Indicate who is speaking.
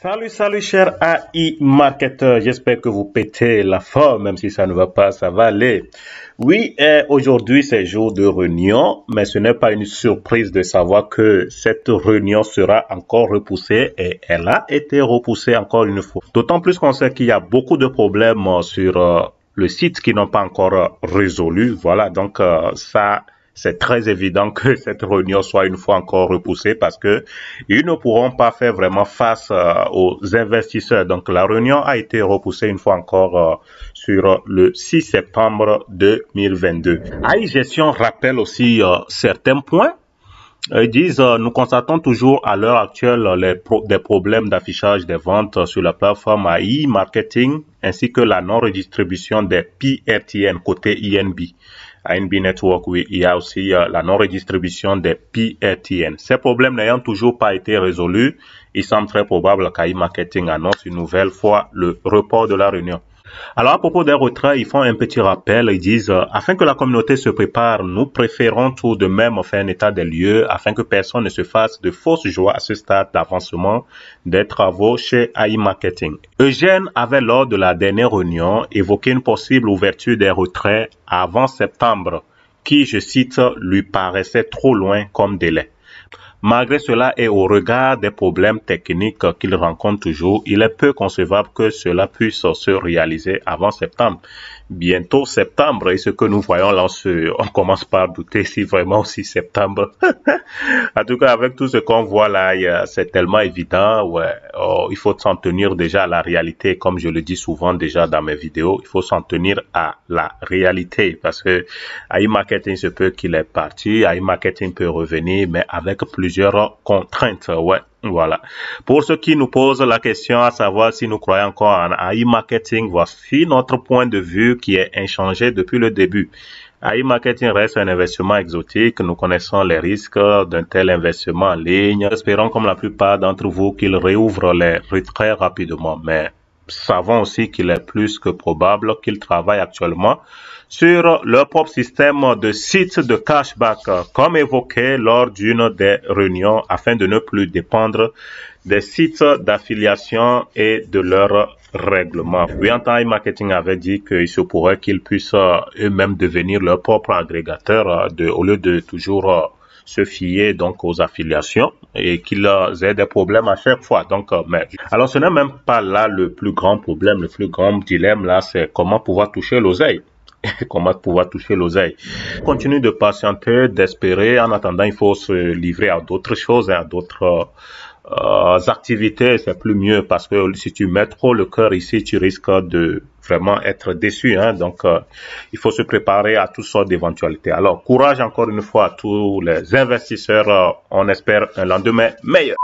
Speaker 1: Salut chers AI marketeurs, j'espère que vous pétez la forme, même si ça ne va pas, ça va aller. Oui, aujourd'hui c'est jour de réunion, mais ce n'est pas une surprise de savoir que cette réunion sera encore repoussée et elle a été repoussée encore une fois. D'autant plus qu'on sait qu'il y a beaucoup de problèmes sur le site qui n'ont pas encore résolu. Voilà, donc ça c'est très évident que cette réunion soit une fois encore repoussée parce que ils ne pourront pas faire vraiment face aux investisseurs. Donc la réunion a été repoussée une fois encore sur le 6 septembre 2022. AI Gestion rappelle aussi certains points. Ils disent, nous constatons toujours à l'heure actuelle des problèmes d'affichage des ventes sur la plateforme AI Marketing ainsi que la non-redistribution des PRTN côté INB. INB Network, oui, il y a aussi la non-redistribution des PRTN. Ces problèmes n'ayant toujours pas été résolus, il semble très probable qu'AI Marketing annonce une nouvelle fois le report de la réunion. Alors, à propos des retraits, ils font un petit rappel. Ils disent, afin que la communauté se prépare, nous préférons tout de même faire un état des lieux afin que personne ne se fasse de fausses joies à ce stade d'avancement des travaux chez AI Marketing. Eugène avait, lors de la dernière réunion, évoqué une possible ouverture des retraits avant septembre, qui, je cite, lui paraissait trop loin comme délai. Malgré cela et au regard des problèmes techniques qu'il rencontre toujours, il est peu concevable que cela puisse se réaliser avant septembre. Bientôt septembre, et ce que nous voyons là, on commence par douter si vraiment aussi septembre. En tout cas, avec tout ce qu'on voit là, c'est tellement évident. Ouais, il faut s'en tenir déjà à la réalité, comme je le dis souvent déjà dans mes vidéos. Il faut s'en tenir à la réalité parce que AI Marketing se peut qu'il est parti, AI Marketing peut revenir, mais avec plusieurs contraintes. Ouais. Voilà. Pour ceux qui nous posent la question à savoir si nous croyons encore en AI Marketing, voici notre point de vue qui est inchangé depuis le début. AI Marketing reste un investissement exotique. Nous connaissons les risques d'un tel investissement en ligne. Espérons, comme la plupart d'entre vous, qu'il réouvre les retraits rapidement. Mais savons aussi qu'il est plus que probable qu'ils travaillent actuellement sur leur propre système de sites de cashback, comme évoqué lors d'une des réunions, afin de ne plus dépendre des sites d'affiliation et de leurs règlements. Oui, en temps, marketing avait dit qu'il se pourrait qu'ils puissent eux-mêmes devenir leur propre agrégateur au lieu de toujours se fier donc aux affiliations et qu'ils aient des problèmes à chaque fois. Donc, mais alors ce n'est même pas là le plus grand problème, le plus grand dilemme là, c'est comment pouvoir toucher l'oseille. Comment pouvoir toucher l'oseille. Continue de patienter, d'espérer. En attendant, il faut se livrer à d'autres choses, à d'autres activités. C'est plus mieux parce que si tu mets trop le cœur ici, tu risques de vraiment être déçu. Hein? Donc, il faut se préparer à toutes sortes d'éventualités. Alors, courage encore une fois à tous les investisseurs. On espère un lendemain meilleur.